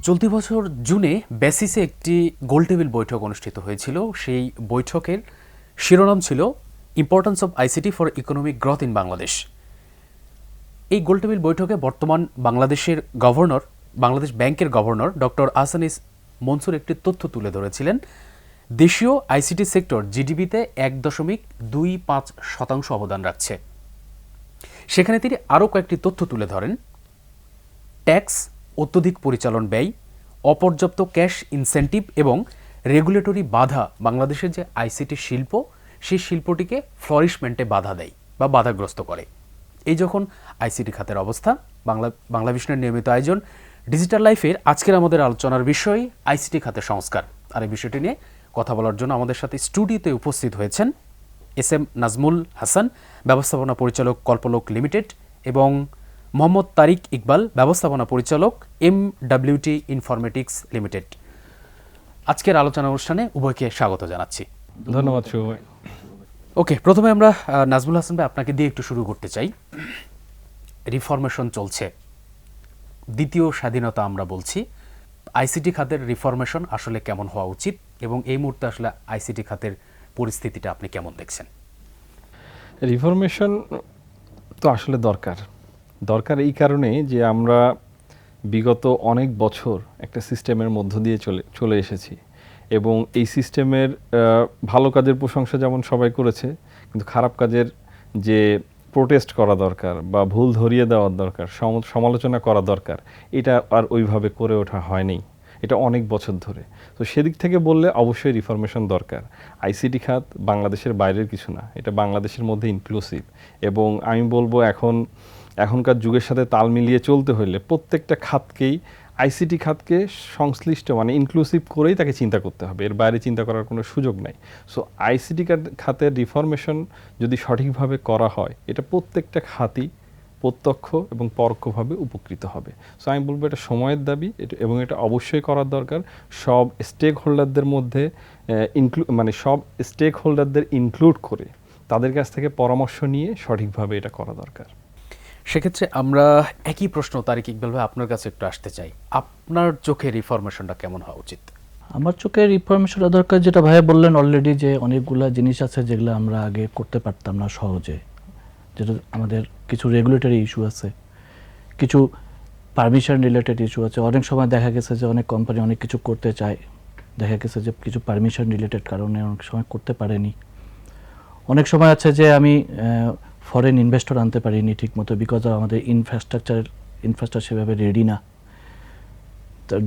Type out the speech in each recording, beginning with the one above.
চলতি বছর জুনে বেসিসে একটি গোলটেবিল বৈঠক অনুষ্ঠিত হয়েছিল। সেই বৈঠকের শিরোনাম ছিল importance of ICT for economic growth in Bangladesh. এই গোলটেবিল বৈঠকে বর্তমান বাংলাদেশের গভর্নর, বাংলাদেশ ব্যাংকের গভর্নর ডক্টর আহসানিস মনসুর একটি তথ্য তুলে ধরেছিলেন। দেশীয় আইসিটি সেক্টর জিডিপিতে 1.25% অবদান রাখছে। সেখানে তিনি আরও কয়েকটি তথ্য তুলে ধরেন। ট্যাক্স, অত্যধিক পরিচালন ব্যয়, অপর্যাপ্ত ক্যাশ ইনসেন্টিভ এবং রেগুলেটরি বাধা বাংলাদেশের যে আইসিটি শিল্প, সেই শিল্পটিকে ফ্লরিশমেন্টে বাধা দেয় বা বাধাগ্রস্ত করে। এই যখন আইসিটি খাতের অবস্থা, বাংলাভিশনের নিয়মিত আয়োজন ডিজিটাল লাইফের আজকের আমাদের আলোচনার বিষয় আইসিটি খাতের সংস্কার। আর এই বিষয়টি নিয়ে কথা বলার জন্য আমাদের সাথে স্টুডিওতে উপস্থিত হয়েছেন এস.এম. নাজমুল হাসান, ব্যবস্থাপনা পরিচালক কল্পলোক লিমিটেড, এবং মোহাম্মদ তারিক ইকবাল, ব্যবস্থাপনা পরিচালক MWT ইনফরমেটিক্স লিমিটেড। আজকের আলোচনা অনুষ্ঠানে উভয়কে স্বাগত জানাচ্ছি। ধন্যবাদ শুভ ভাই। ওকে, প্রথমে আমরা নাজমুল হাসান ভাই আপনাকে দিয়ে একটু শুরু করতে চাই। রিফরমেশন চলছে, দ্বিতীয় স্বাধীনতা আমরা বলছি। আইসিটি খাতের রিফরমেশন আসলে কেমন হওয়া উচিত এবং এই মুহূর্তে আসলে আইসিটি খাতের পরিস্থিতিটা আপনি কেমন দেখছেন? রিফরমেশন তো আসলে দরকার এই কারণে যে আমরা বিগত অনেক বছর একটা সিস্টেমের মধ্য দিয়ে চলে এসেছি এবং এই সিস্টেমের ভালো কাজের প্রশংসা যেমন সবাই করেছে, কিন্তু খারাপ কাজের যে প্রোটেস্ট করা দরকার বা ভুল ধরিয়ে দেওয়ার দরকার, সমালোচনা করা দরকার, এটা আর ওইভাবে করে ওঠা হয়নি। এটা অনেক বছর ধরে। তো সেদিক থেকে বললে অবশ্যই রিফরমেশন দরকার। আইসিটি খাত বাংলাদেশের বাইরের কিছু না, এটা বাংলাদেশের মধ্যে ইনক্লুসিভ। এবং আমি বলবো এখনকার যুগের সাথে তাল মিলিয়ে চলতে হলে প্রত্যেকটা খাতকেই, আইসিটি খাতকে সংশ্লিষ্ট মানে ইনক্লুসিভ করেই তাকে চিন্তা করতে হবে, এর বাইরে চিন্তা করার কোনো সুযোগ নাই। সো আইসিটি খাতের রিফরমেশন যদি সঠিকভাবে করা হয়, এটা প্রত্যেকটা খাতই প্রত্যক্ষ এবং পরোক্ষভাবে উপকৃত হবে। সো আমি বলবো এটা সময়ের দাবি এবং এটা অবশ্যই করার দরকার। সব স্টেক হোল্ডারদের মধ্যে সব স্টেক হোল্ডারদের ইনক্লুড করে তাদের কাছ থেকে পরামর্শ নিয়ে সঠিকভাবে এটা করা দরকার। সেক্ষেত্রে আমরা একই প্রশ্ন তারিক ইকবাল ভাই আপনার কাছে একটু আসতে চাই। আপনার চোখে রিফরমেশনটা কেমন হওয়া উচিত? আমার চোখে রিফরমেশনটা দরকার, যেটা ভাইয়া বললেন অলরেডি, যে অনেকগুলা জিনিস আছে যেগুলো আমরা আগে করতে পারতাম না সহজে। যেটা আমাদের কিছু রেগুলেটরি ইস্যু আছে, কিছু পারমিশন রিলেটেড ইস্যু আছে। অনেক সময় দেখা গেছে যে অনেক কোম্পানি অনেক কিছু করতে চায়, দেখা গেছে যে কিছু পারমিশন রিলেটেড কারণে অনেক সময় করতে পারেনি। অনেক সময় আছে যে আমি ফরেন ইনভেস্টর আনতে পারিনি ঠিকমতো, বিকজ আমাদের ইনফ্রাস্ট্রাকচার সেভাবে রেডি না।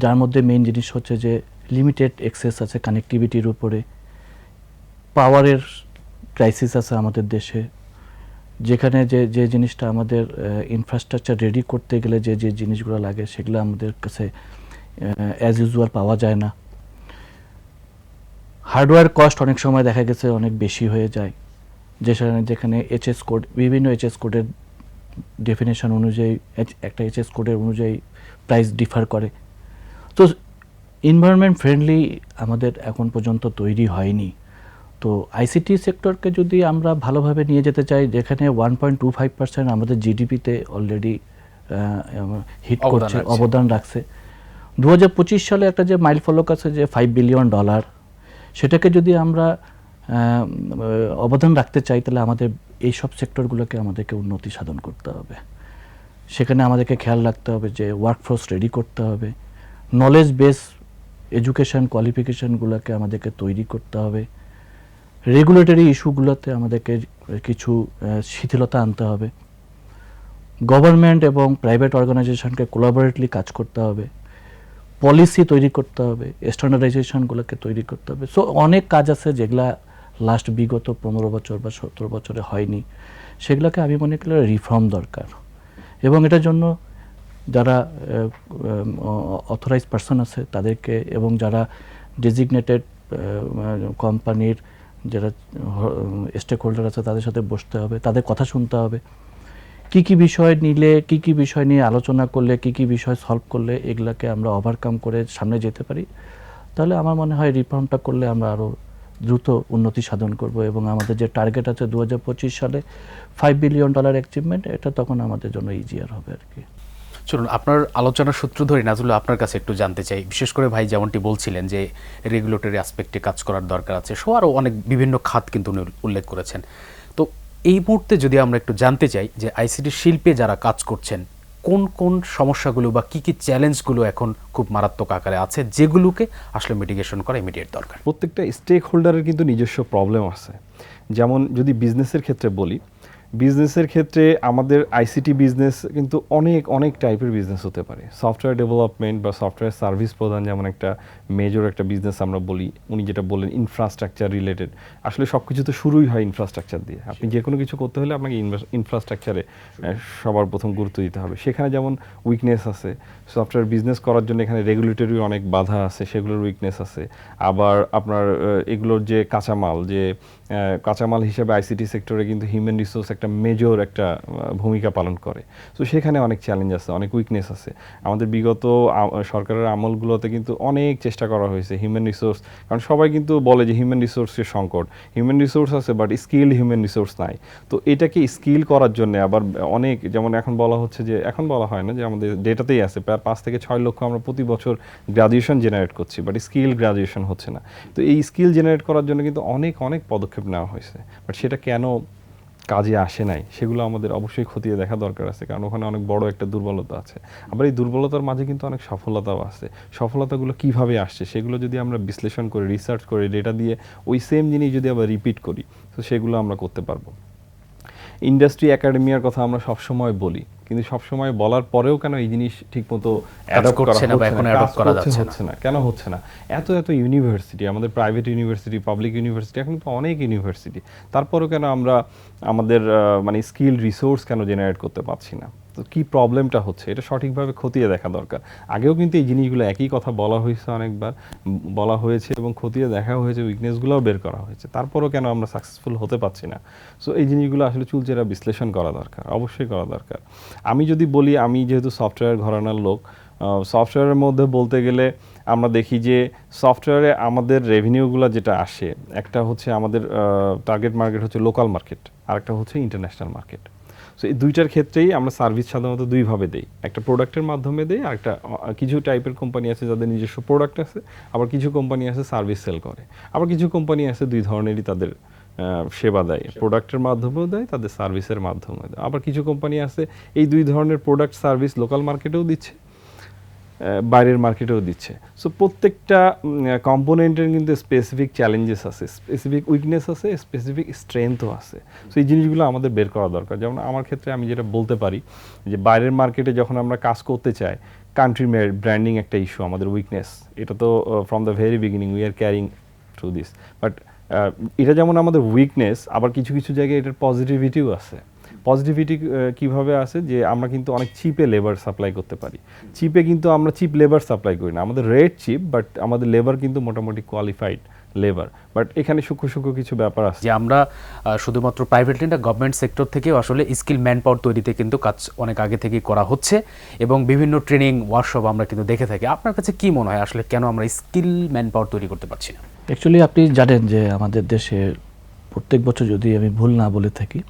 যার মধ্যে মেইন জিনিস হচ্ছে যে লিমিটেড অ্যাক্সেস আছে কানেক্টিভিটির উপরে, পাওয়ারের ক্রাইসিস আছে আমাদের দেশে, যেখানে যে জিনিসটা আমাদের ইনফ্রাস্ট্রাকচার রেডি করতে গেলে যে জিনিসগুলো লাগে সেগুলো আমাদের কাছে অ্যাজ ইউজুয়াল পাওয়া যায় না। হার্ডওয়্যার কস্ট অনেক সময় দেখা গেছে অনেক বেশি হয়ে যায়, যেখানে এইচএস কোড, বিভিন্ন এইচএস কোডের ডেফিনেশন অনুযায়ী একটা এইচএস কোডের অনুযায়ী প্রাইস ডিফার করে। তো এনভায়রনমেন্ট ফ্রেন্ডলি আমাদের এখন পর্যন্ত তৈরি হয়নি। তো আইসিটি সেক্টরকে যদি আমরা ভালোভাবে নিয়ে যেতে চাই, যেখানে 1.25% আমাদের জিডিপিতে অলরেডি হিট করছে, অবদান রাখছে। 2025 সালে একটা যে মাইল ফলক আছে যে $5 বিলিয়ন, সেটাকে যদি আমরা অবদান রাখতে চাই, তাহলে আমাদের এই সব সেক্টরগুলোকে আমাদেরকে উন্নতি সাধন করতে হবে। সেখানে আমাদেরকে খেয়াল রাখতে হবে যে ওয়ার্কফোর্স রেডি করতে হবে, নলেজ বেস এডুকেশন কোয়ালিফিকেশানগুলোকে আমাদেরকে তৈরি করতে হবে, রেগুলেটরি ইস্যুগুলোতে আমাদেরকে কিছু শিথিলতা আনতে হবে, গভর্নমেন্ট এবং প্রাইভেট অর্গানাইজেশনকে কোলাবোরেটলি কাজ করতে হবে, পলিসি তৈরি করতে হবে, স্ট্যান্ডার্ডাইজেশনগুলোকে তৈরি করতে হবে। সো অনেক কাজ আছে যেগুলা লাস্ট বিগত 15 বছর বা 17 বছরে হয়নি, সেগুলোকে আমি মনে করি রিফর্ম দরকার। এবং এটার জন্য যারা অথরাইজ পারসন আছে তাদেরকে, এবং যারা ডেজিগনেটেড কোম্পানির যারা স্টেক হোল্ডার আছে তাদের সাথে বসতে হবে, তাদের কথা শুনতে হবে। কী বিষয় নিলে, কী বিষয় নিয়ে আলোচনা করলে, কী বিষয় সলভ করলে এগুলাকে আমরা ওভারকাম করে সামনে যেতে পারি, তাহলে আমার মনে হয় রিফর্মটা করলে আমরা আরও দ্রুত উন্নতি সাধন করব। এবং আমাদের যে টার্গেট আছে 2025 সালে $5 বিলিয়ন অ্যাচিভমেন্ট, এটা তখন আমাদের জন্য ইজিয়ার হবে আর কি। চলুন আপনার আলোচনার সূত্র ধরে নাজুল আপনার কাছে একটু জানতে চাই, বিশেষ করে ভাই যেমনটি বলছিলেন যে রেগুলেটরি অ্যাসপেক্টে কাজ করার দরকার আছে, সো আরও অনেক বিভিন্ন খাত কিন্তু উনি উল্লেখ করেছেন। তো এই মুহূর্তে যদি আমরা একটু জানতে চাই যে আইসিটি শিল্পে যারা কাজ করছেন কোন কোন সমস্যাগুলো বা কী কী চ্যালেঞ্জগুলো এখন খুব মারাত্মক আকারে আছে যেগুলোকে আসলে মিটিগেশন করা ইমিডিয়েট দরকার? প্রত্যেকটা স্টেক হোল্ডারের কিন্তু নিজস্ব প্রবলেম আছে। যেমন যদি বিজনেসের ক্ষেত্রে বলি, বিজনেসের ক্ষেত্রে আমাদের আইসিটি বিজনেস কিন্তু অনেক অনেক টাইপের বিজনেস হতে পারে। সফটওয়্যার ডেভেলপমেন্ট বা সফটওয়্যার সার্ভিস প্রদান যেমন একটা মেজর একটা বিজনেস আমরা বলি, উনি যেটা বললেন ইনফ্রাস্ট্রাকচার রিলেটেড, আসলে সব কিছু তো শুরুই হয় ইনফ্রাস্ট্রাকচার দিয়ে। আপনি যে কোনো কিছু করতে হলে আপনাকে ইনফ্রাস্ট্রাকচারে সবার প্রথম গুরুত্ব দিতে হবে। সেখানে যেমন উইকনেস আছে, সফটওয়্যার বিজনেস করার জন্য এখানে রেগুলেটরি অনেক বাধা আছে, সেগুলোর উইকনেস আছে। আবার আপনার এগুলোর যে কাঁচামাল হিসেবে আইসিটি সেক্টরে কিন্তু হিউম্যান রিসোর্স একটা মেজর একটা ভূমিকা পালন করে। তো সেখানে অনেক চ্যালেঞ্জ আছে, অনেক উইকনেস আছে। আমাদের বিগত সরকারের আমলগুলোতে কিন্তু অনেক চেষ্টা করা হয়েছে হিউম্যান রিসোর্স, কারণ সবাই কিন্তু বলে যে হিউম্যান রিসোর্সের সংকট, হিউম্যান রিসোর্স আছে বাট স্কিলড হিউম্যান রিসোর্স নাই। তো এটাকে স্কিল করার জন্য আবার অনেক, যেমন এখন বলা হচ্ছে যে, এখন বলা হয় না যে আমাদের ডেটাতেই আছে প্রায় 5 থেকে 6 লক্ষ আমরা প্রতি বছর গ্রাজুয়েশন জেনারেট করছি, বাট স্কিল গ্রাজুয়েশন হচ্ছে না। তো এই স্কিল জেনারেট করার জন্য কিন্তু অনেক অনেক পদক্ষেপ নেওয়া হয়েছে, বাট সেটা কেন কাজে আসে নাই সেগুলো আমাদের অবশ্যই খতিয়ে দেখা দরকার আছে, কারণ ওখানে অনেক বড় একটা দুর্বলতা আছে। আবার এই দুর্বলতার মাঝে কিন্তু অনেক সফলতাও আছে। সফলতাগুলো কিভাবে আসছে সেগুলো যদি আমরা বিশ্লেষণ করে রিসার্চ করে ডেটা দিয়ে ওই সেম জিনিস যদি আবার রিপিট করি, তো সেগুলো আমরা করতে পারবো। ইন্ডাস্ট্রি একাডেমিয়ার কথা আমরা সবসময় বলি, কিন্তু সবসময় বলার পরেও কেন এই জিনিস ঠিকমতো অ্যাডপ্ট করা হচ্ছে না? কেন হচ্ছে না? এত এত ইউনিভার্সিটি, আমাদের প্রাইভেট ইউনিভার্সিটি, পাবলিক ইউনিভার্সিটি, এখন তো অনেক ইউনিভার্সিটি, তারপরেও কেন আমরা আমাদের মানে স্কিল রিসোর্স কেন জেনারেট করতে পারছি না? তো কী প্রবলেমটা হচ্ছে এটা সঠিকভাবে খতিয়ে দেখা দরকার। আগেও কিন্তু এই জিনিসগুলো একই কথা বলা হয়েছে, অনেকবার বলা হয়েছে এবং খতিয়ে দেখা হয়েছে, উইকনেসগুলোও বের করা হয়েছে, তারপরও কেন আমরা সাকসেসফুল হতে পারছি না? সো এই জিনিসগুলো আসলে চুলচেরা বিশ্লেষণ করা দরকার, অবশ্যই করা দরকার। আমি যদি বলি, আমি যেহেতু সফটওয়্যার ঘরানার লোক, সফটওয়্যারের মধ্যে বলতে গেলে আমরা দেখি যে সফটওয়্যারে আমাদের রেভিনিউগুলো যেটা আসে, একটা হচ্ছে আমাদের টার্গেট মার্কেট হচ্ছে লোকাল মার্কেট, আর একটা হচ্ছে ইন্টারন্যাশনাল মার্কেট। সো এই দুইটার ক্ষেত্রেই আমরা সার্ভিস সাধারণত দুইভাবে দেই, একটা প্রোডাক্টের মাধ্যমে দেই, আর একটা কিছু টাইপের কোম্পানি আছে যাদের নিজস্ব প্রোডাক্ট আছে, আবার কিছু কোম্পানি আছে সার্ভিস সেল করে, আবার কিছু কোম্পানি আছে দুই ধরনেরই তাদের সেবা দেয়, প্রোডাক্টের মাধ্যমেও দেয়, তাদের সার্ভিসের মাধ্যমেও দেয়। আবার কিছু কোম্পানি আছে এই দুই ধরনের প্রোডাক্ট সার্ভিস লোকাল মার্কেটেও দিচ্ছে, বাইরের মার্কেটেও দিচ্ছে। সো প্রত্যেকটা কম্পোনেন্টের কিন্তু স্পেসিফিক চ্যালেঞ্জেস আছে, স্পেসিফিক উইকনেস আছে, স্পেসিফিক স্ট্রেংথও আছে। সো এই জিনিসগুলো আমাদের বের করা দরকার। যেমন আমার ক্ষেত্রে আমি যেটা বলতে পারি যে বাইরের মার্কেটে যখন আমরা কাজ করতে চাই, কান্ট্রি ব্র্যান্ডিং একটা ইস্যু, আমাদের উইকনেস। এটা তো from the very beginning we are carrying through this, but এটা যেমন আমাদের উইকনেস, আবার কিছু কিছু জায়গায় এটার পজিটিভিটিও আছে। পজিটিভিটি কীভাবে আছে যে আমরা কিন্তু অনেক চিপে লেবার সাপ্লাই করতে পারি। চিপে কিন্তু আমরা চিপ লেবার সাপ্লাই করি না, আমাদের রেট চিপ, বাট আমাদের লেবার কিন্তু মোটামুটি কোয়ালিফাইড লেবার। বাট এখানে সূক্ষ্ম সূক্ষ্ম কিছু ব্যাপার আছে যে আমরা শুধুমাত্র প্রাইভেটলি না, গভর্নমেন্ট সেক্টর থেকেও আসলে স্কিল ম্যান পাওয়ার তৈরিতে কিন্তু কাজ অনেক আগে থেকেই করা হচ্ছে এবং বিভিন্ন ট্রেনিং ওয়ার্কশপ আমরা কিন্তু দেখে থাকি। আপনার কাছে কি মনে হয় আসলে কেন আমরা স্কিল ম্যান পাওয়ার তৈরি করতে পারছি না? অ্যাকচুয়ালি আপনি জানেন যে আমাদের দেশে প্রত্যেক বছর, যদি আমি ভুল না বলে থাকি,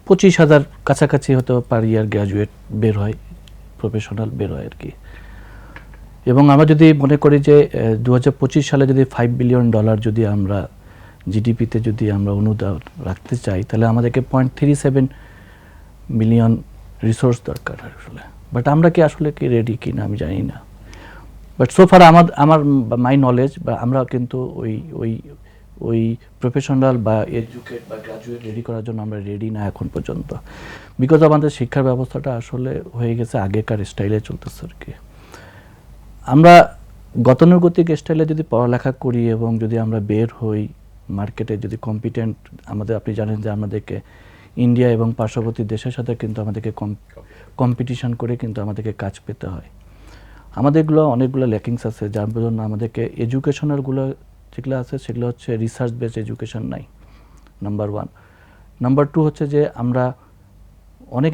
25,000 কাছাকাছি হতে পার ইয়ার গ্র্যাজুয়েট বের হয়, প্রফেশনাল বের হয় আর কি। এবং আমরা যদি মনে করি যে 2025 সালে যদি $5 বিলিয়ন যদি আমরা জিডিপিতে যদি আমরা অনুদান রাখতে চাই, তাহলে আমাদেরকে 0.37 মিলিয়ন রিসোর্স দরকার আসলে। বাট আমরা কি আসলে কি রেডি কি না আমি জানি না। বাট সোফার আমার মাই নলেজ, বা আমরা কিন্তু ওই প্রফেশনাল বা এডুকেট বা গ্রাজুয়েট রেডি করার জন্য আমরা রেডি না এখন পর্যন্ত, বিকজ আমাদের শিক্ষার ব্যবস্থাটা আসলে হয়ে গেছে আগেকার স্টাইলে চলতেছে আর কি। আমরা গতানুগতিক স্টাইলে যদি পড়ালেখা করি এবং যদি আমরা বের হই মার্কেটে, যদি কম্পিটেন্ট, আমাদের আপনি জানেন যে আমাদেরকে ইন্ডিয়া এবং পার্শ্ববর্তী দেশের সাথে কিন্তু আমাদেরকে কম্পিটিশন করে কিন্তু আমাদেরকে কাজ পেতে হয়। আমাদেরগুলো অনেকগুলো ল্যাকিংস আছে, যার জন্য আমাদেরকে এডুকেশনালগুলো যেগুলো আছে সেগুলো হচ্ছে রিসার্চ বেসড এডুকেশন নাই, নাম্বার 1। নাম্বার 2 হচ্ছে যে আমরা অনেক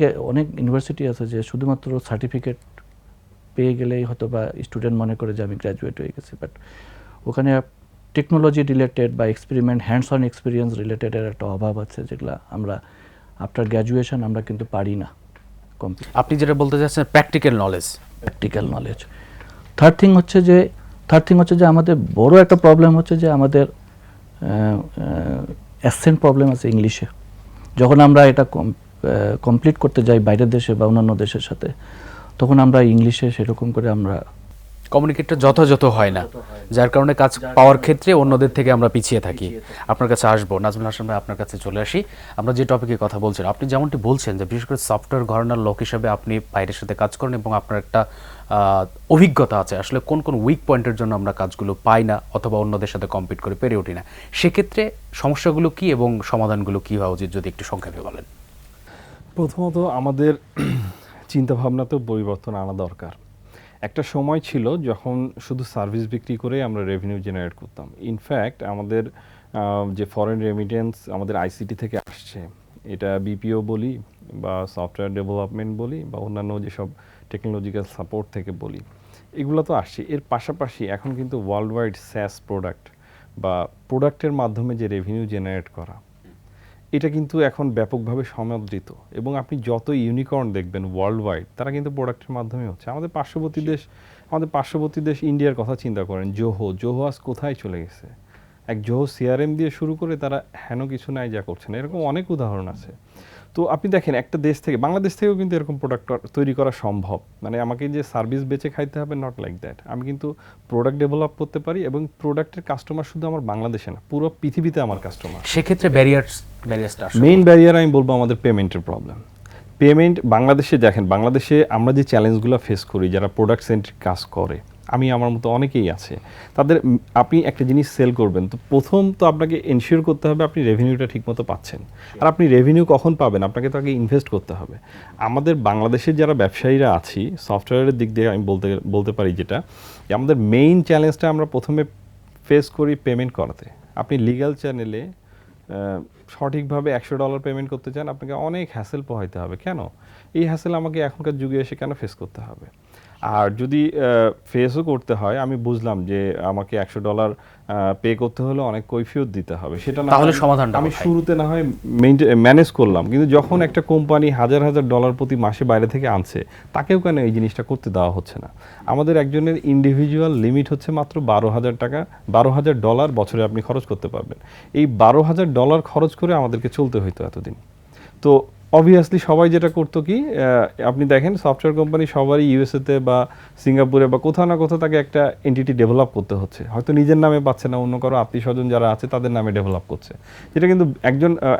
ইউনিভার্সিটি আছে যে শুধুমাত্র সার্টিফিকেট পেয়ে গেলেই হয়তো বা স্টুডেন্ট মনে করে যে আমি গ্র্যাজুয়েট হয়ে গেছি, বাট ওখানে টেকনোলজি রিলেটেড বা এক্সপেরিমেন্ট, হ্যান্ডস অন এক্সপিরিয়েন্স রিলেটেডের একটা অভাব আছে, যেগুলো আমরা আফটার গ্র্যাজুয়েশন আমরা কিন্তু পারি না। আপনি যেটা বলতে চাচ্ছেন প্র্যাকটিক্যাল নলেজ। থার্ড থিং হচ্ছে যে আমাদের বড় একটা প্রবলেম হচ্ছে যে আমাদের অ্যাসেন্ট প্রবলেম আছে ইংলিশে। যখন আমরা এটা কমপ্লিট করতে যাই বাইরের দেশে বা অন্যান্য দেশের সাথে, তখন আমরা ইংলিশে সেরকম করে আমরা কমিউনিকেটটা যথাযথ হয় না, যার কারণে কাজ পাওয়ার ক্ষেত্রে অন্যদের থেকে আমরা পিছিয়ে থাকি। আপনার কাছে আসবো নাজমুল হাসান ভাই, আপনার কাছে চলে আসি। আমরা যে টপিকে কথা বলছিলাম, আপনি যেমনটি বলছেন যে বিশেষ করে সফটওয়্যার ঘরানার লোক হিসেবে আপনি বাইরের সাথে কাজ করেন এবং আপনার একটা অভিজ্ঞতা আছে আসলে কোন কোন উইক পয়েন্টের জন্য আমরা কাজগুলো পাই না অথবা অন্যদের সাথে কম্পিট করে পেরে উঠি না। সেক্ষেত্রে সমস্যাগুলো কি এবং সমাধানগুলো কী হওয়া উচিত যদি একটু সংক্ষেপে বলেন। প্রথমত আমাদের চিন্তাভাবনাতেও পরিবর্তন আনা দরকার। একটা সময় ছিল যখন শুধু সার্ভিস বিক্রি করে আমরা রেভিনিউ জেনারেট করতাম। ইনফ্যাক্ট আমাদের যে ফরেন রেমিটেন্স আমাদের আইসিটি থেকে আসছে, এটা বিপিও বলি বা সফটওয়্যার ডেভেলপমেন্ট বলি বা অন্যান্য যেসব টেকনোলজিক্যাল সাপোর্ট থেকে বলি, এগুলো তো আসছে। এর পাশাপাশি এখন কিন্তু ওয়ার্ল্ড ওয়াইড স্যাস প্রোডাক্ট বা প্রোডাক্টের মাধ্যমে যে রেভিনিউ জেনারেট করা, এটা কিন্তু এখন ব্যাপকভাবে সমাদৃত এবং আপনি যত ইউনিকর্ন দেখবেন ওয়ার্ল্ড ওয়াইড, তারা কিন্তু প্রোডাক্টের মাধ্যমে হচ্ছে। আমাদের পার্শ্ববর্তী দেশ ইন্ডিয়ার কথা চিন্তা করেন, জোহো আজ কোথায় চলে গেছে। এক জোহো সিআরএম দিয়ে শুরু করে তারা হেন কিছু নাই যা করছে না, এরকম অনেক উদাহরণ আছে। তো আপনি দেখেন একটা দেশ থেকে, বাংলাদেশ থেকেও কিন্তু এরকম প্রোডাক্ট তৈরি করা সম্ভব। মানে আমাকে যে সার্ভিস বেচে খাইতে হবে, নট লাইক দ্যাট। আমি কিন্তু প্রোডাক্ট ডেভেলপ করতে পারি এবং প্রোডাক্টের কাস্টমার শুধু আমার বাংলাদেশে না, পুরো পৃথিবীতে আমার কাস্টমার। সেক্ষেত্রে ব্যারিয়ারটা মেইন ব্যারিয়ার আমি বলবো আমাদের পেমেন্টের প্রবলেম। পেমেন্ট বাংলাদেশে দেখেন, বাংলাদেশে আমরা যে চ্যালেঞ্জগুলো ফেস করি, যারা প্রোডাক্ট সেন্ট্রিক কাজ করে, আমি আমার মতো অনেকেই আছে, তাদের আপনি একটা জিনিস সেল করবেন তো প্রথম তো আপনাকে এনশিওর করতে হবে আপনি রেভিনিউটা ঠিকমতো পাচ্ছেন। আর আপনি রেভিনিউ কখন পাবেন, আপনাকে তো আগে ইনভেস্ট করতে হবে। আমাদের বাংলাদেশের যারা ব্যবসায়ীরা আছি সফটওয়্যারের দিক দিয়ে আমি বলতে পারি যেটা, যে আমাদের মেইন চ্যালেঞ্জটা আমরা প্রথমে ফেস করি পেমেন্ট করাতে। আপনি লিগ্যাল চ্যানেলে সঠিকভাবে $100 পেমেন্ট করতে চান, আপনাকে অনেক হ্যাসেল পোহাইতে হবে। কেন এই হ্যাসেল আমাকে এখনকার যুগে এসে কেন ফেস করতে হবে? আর যদি ফেসও করতে হয়, আমি বুঝলাম যে আমাকে $100 পে করতে হলে অনেক কৈফিয়ত দিতে হবে, সেটা না তাহলে সমাধানটা আমি শুরুতে না হয় ম্যানেজ করলাম, কিন্তু যখন একটা কোম্পানি $1000 প্রতি মাসে বাইরে থেকে আনছে, তাকেও কেন এই জিনিসটা করতে দেওয়া হচ্ছে না? আমাদের একজনের ইন্ডিভিজুয়াল লিমিট হচ্ছে মাত্র $12,000 বছরে আপনি খরচ করতে পারবেন। এই $12,000 খরচ করে আমাদেরকে চলতে হইতো এতদিন। তো অবভিয়াসলি সবাই যেটা করতো কি, আপনি দেখেন সফটওয়্যার কোম্পানি সবারই ইউএসএতে বা সিঙ্গাপুরে বা কোথাও না কোথাও তাকে একটা এন্টিটি ডেভেলপ করতে হচ্ছে, হয়তো নিজের নামে পাচ্ছে না, অন্য কারো আত্মীয় স্বজন যারা আছে তাদের নামে ডেভেলপ করছে। যেটা কিন্তু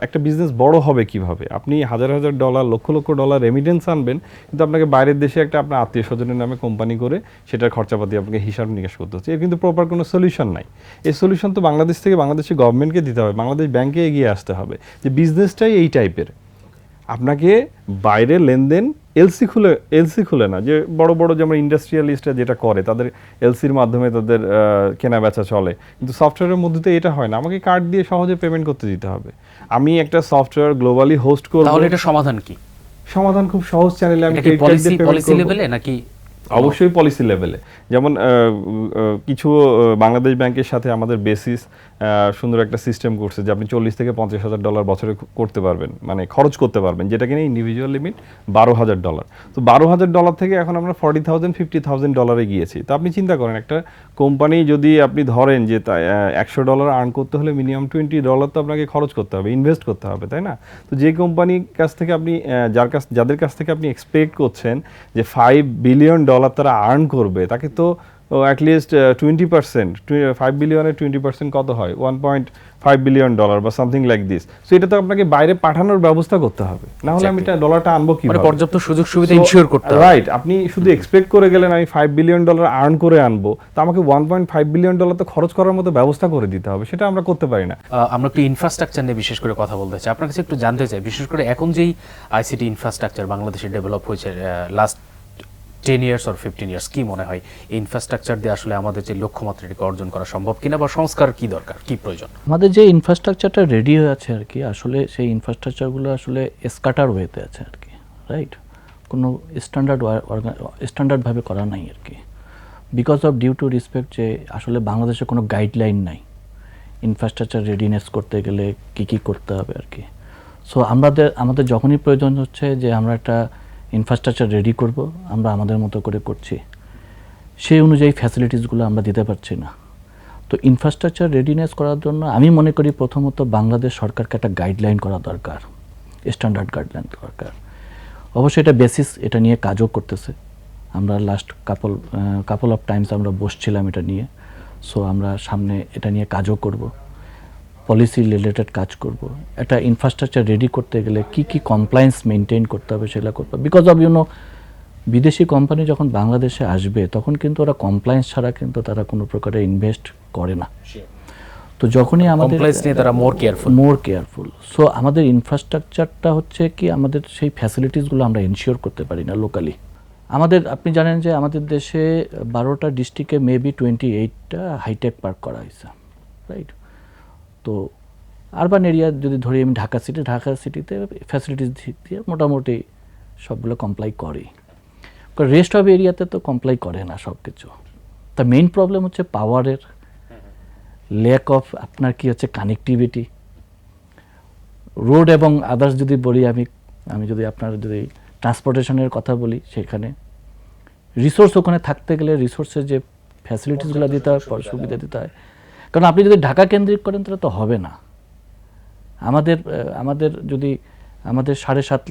একটা বিজনেস বড় হবে কিভাবে? আপনি $1000 লক্ষ ডলার রেমিটেন্স আনবেন, কিন্তু আপনাকে বাইরের দেশে একটা আপনার আত্মীয় স্বজনের নামে কোম্পানি করে সেটার খরচাপাতি আপনাকে হিসাব নিকাশ করতে হচ্ছে। এর কিন্তু প্রপার কোনো সলিউশন নাই। এই সলিউশন তো বাংলাদেশের গভর্নমেন্টকে দিতে হবে, বাংলাদেশ ব্যাংকে এগিয়ে আসতে হবে যে বিজনেসটাই এই টাইপের। আপনাকে বাইরে লেনদেন এলসি খুলে না, যে বড় বড় যেমন ইন্ডাস্ট্রিয়ালিস্টরা যেটা করে, তাদের এলসির মাধ্যমে তাদের কেনা বেচা চলে, কিন্তু সফটওয়্যারের মধ্যে তো এটা হয় না। আমাকে কার্ড দিয়ে সহজে পেমেন্ট করতে দিতে হবে। আমি একটা সফটওয়্যার গ্লোবালি হোস্ট করব, তাহলে এটা সমাধান কি? সমাধান খুব সহজ চ্যানেলে আমি পলিসি লেভেলে নাকি? অবশ্যই পলিসি লেভেলে। যেমন কিছু বাংলাদেশ ব্যাংকের সাথে আমাদের বেসিস সুন্দর একটা সিস্টেম করছে যে আপনি $40,000 থেকে $50,000 বছরে করতে পারবেন, মানে খরচ করতে পারবেন, যেটা কিনা ইন্ডিভিজুয়াল লিমিট $12,000। তো $12,000 থেকে এখন আমরা $40,000 $50,000 গিয়েছি। তো আপনি চিন্তা করেন, একটা কোম্পানি যদি আপনি ধরেন যে $100 আর্ন করতে হলে মিনিমাম $20 তো আপনাকে খরচ করতে হবে, ইনভেস্ট করতে হবে, তাই না? তো যে কোম্পানির কাছ থেকে আপনি যাদের কাছ থেকে আপনি এক্সপেক্ট করছেন যে $5 বিলিয়ন তারা আর্ন করবে, তাকে তো অ্যাটলিস্ট 20%, 5 বিলিয়নের 20% কত হয়? $1.5 বিলিয়ন বা সামথিং লাইক দিস। সো এটা তো আপনাকে বাইরে পাঠানোর ব্যবস্থা করতে হবে, না হলে আমি এটা ডলারটা আনবো কিভাবে? মানে পর্যাপ্ত সুযোগ সুবিধা ইনশিওর করতে হবে। রাইট। আপনি শুধু এক্সপেক্ট করে গেলেন আমি $5 বিলিয়ন আর্ন করে আনবো, তো আমাকে $1.5 বিলিয়ন তো খরচ করার মতো ব্যবস্থা করে দিতে হবে, সেটা আমরা করতে পারি না। আমরা একটু ইনফ্রাস্ট্রাকচার নিয়ে বিশেষ করে কথা বলতে চাই। আপনার কাছে একটু জানতে চাই, বিশেষ করে এখন যেই আইসিটি ইনফ্রাস্ট্রাকচার বাংলাদেশে ডেভেলপ হয়েছে লাস্ট 10 years or 15 years, কি মনে হয় এই ইনফ্রাস্ট্রাকচার দিয়ে আসলে আমাদের যে লক্ষ্যমাত্রাটিকে অর্জন করা সম্ভব কিনা, বা সংস্কার কি দরকার, কি প্রয়োজন? আমাদের যে ইনফ্রাস্ট্রাকচারটা রেডি হয়ে আছে আর কি, আসলে সেই ইনফ্রাস্ট্রাকচারগুলো আসলে স্ক্যাটার ওয়েতে আছে আর কি, রাইট? কোনো স্ট্যান্ডার্ডভাবে করা নাই আর কি, because of due to respect যে আসলে বাংলাদেশে কোনো গাইডলাইন নাই ইনফ্রাস্ট্রাকচার রেডিনেস করতে গেলে কী কী করতে হবে আর কি। সো আমাদের যখনই প্রয়োজন হচ্ছে যে আমরা একটা ইনফ্রাস্ট্রাকচার রেডি করব, আমরা আমাদের মতো করে করছি, সেই অনুযায়ী ফ্যাসিলিটিসগুলো আমরা দিতে পারছি না। তো ইনফ্রাস্ট্রাকচার রেডিনেস করার জন্য আমি মনে করি প্রথমত বাংলাদেশ সরকারকে একটা গাইডলাইন করা দরকার, স্ট্যান্ডার্ড গাইডলাইন দরকার। অবশ্যই এটা বেসিস, এটা নিয়ে কাজও করতেছে। আমরা লাস্ট কাপল অফ টাইমস আমরা বসছিলাম এটা নিয়ে। সো আমরা সামনে এটা নিয়ে কাজও করব, পলিসি রিলেটেড কাজ করব। একটা ইনফ্রাস্ট্রাকচার রেডি করতে গেলে কি কি কমপ্লায়েন্স মেনটেন করতে হবে সেগুলো করতে হবে। বিকজ অফ বিদেশি কোম্পানি যখন বাংলাদেশে আসবে তখন কিন্তু ওরা কমপ্লায়েন্স ছাড়া কিন্তু তারা কোনো প্রকারে ইনভেস্ট করে না। তো যখনই আমাদের কমপ্লায়েন্স নিয়ে তারা মোর কেয়ারফুল। সো আমাদের ইনফ্রাস্ট্রাকচারটা হচ্ছে কি, আমাদের সেই ফ্যাসিলিটিসগুলো আমরা এনশিওর করতে পারি না লোকালি। আমাদের, আপনি জানেন যে আমাদের দেশে 12টা ডিস্ট্রিক্টে মেবি 28টা হাইটেক পার্ক করা হয়েছে, রাইট? তো আরবান এরিয়া যদি ধরি আমি ঢাকা সিটিতে ফ্যাসিলিটিস দিক দিয়ে মোটামুটি সবগুলো কমপ্লাই করে, রেস্ট অফ এরিয়াতে তো কমপ্লাই করে না সব কিছু। তা মেইন প্রবলেম হচ্ছে পাওয়ারের ল্যাক অফ, আপনার কি হচ্ছে কানেক্টিভিটি, রোড এবং আদার্স যদি বলি, আমি যদি আপনার যদি ট্রান্সপোর্টেশনের কথা বলি, সেখানে রিসোর্স ওখানে থাকতে গেলে রিসোর্সের যে ফ্যাসিলিটিসগুলো দিতে হয়, সুবিধা দিতে হয়। কারণ আপনি যদি ঢাকা কেন্দ্রিক করেন তাহলে তো হবে না। আমাদের যদি আমাদের 7.5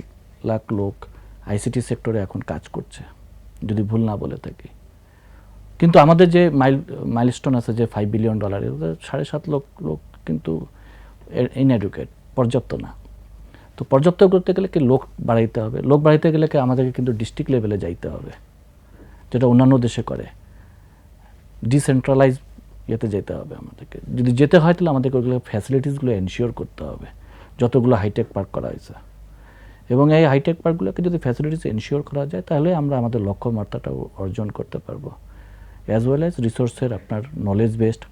লাখ লোক আইসিটি সেক্টরে এখন কাজ করছে, যদি ভুল না বলে থাকি, কিন্তু আমাদের যে মাইলস্টোন আছে যে $5 বিলিয়ন, 7.5 লাখ লোক কিন্তু ইনএডুকেট, পর্যাপ্ত না। তো পর্যাপ্ত করতে গেলে কি লোক বাড়াইতে হবে, লোক বাড়াইতে গেলে কি আমাদেরকে কিন্তু ডিস্ট্রিক্ট লেভেলে যাইতে হবে, যেটা অন্যান্য দেশে করে। ডিসেন্ট্রালাইজ ইয়েতে যেতে হবে আমাদেরকে। যদি যেতে হয় তাহলে আমাদেরকে ওগুলো ফ্যাসিলিটিসগুলো এনশিওর করতে হবে, যতগুলো হাইটেক পার্ক করা হয়েছে। এবং এই হাইটেক পার্কগুলোকে যদি ফ্যাসিলিটিস এনশিওর করা যায় তাহলে আমরা আমাদের লক্ষ্যমাত্রাটা অর্জন করতে পারবো। অ্যাজ ওয়েল অ্যাজ রিসোর্সের আপনার নলেজ বেসড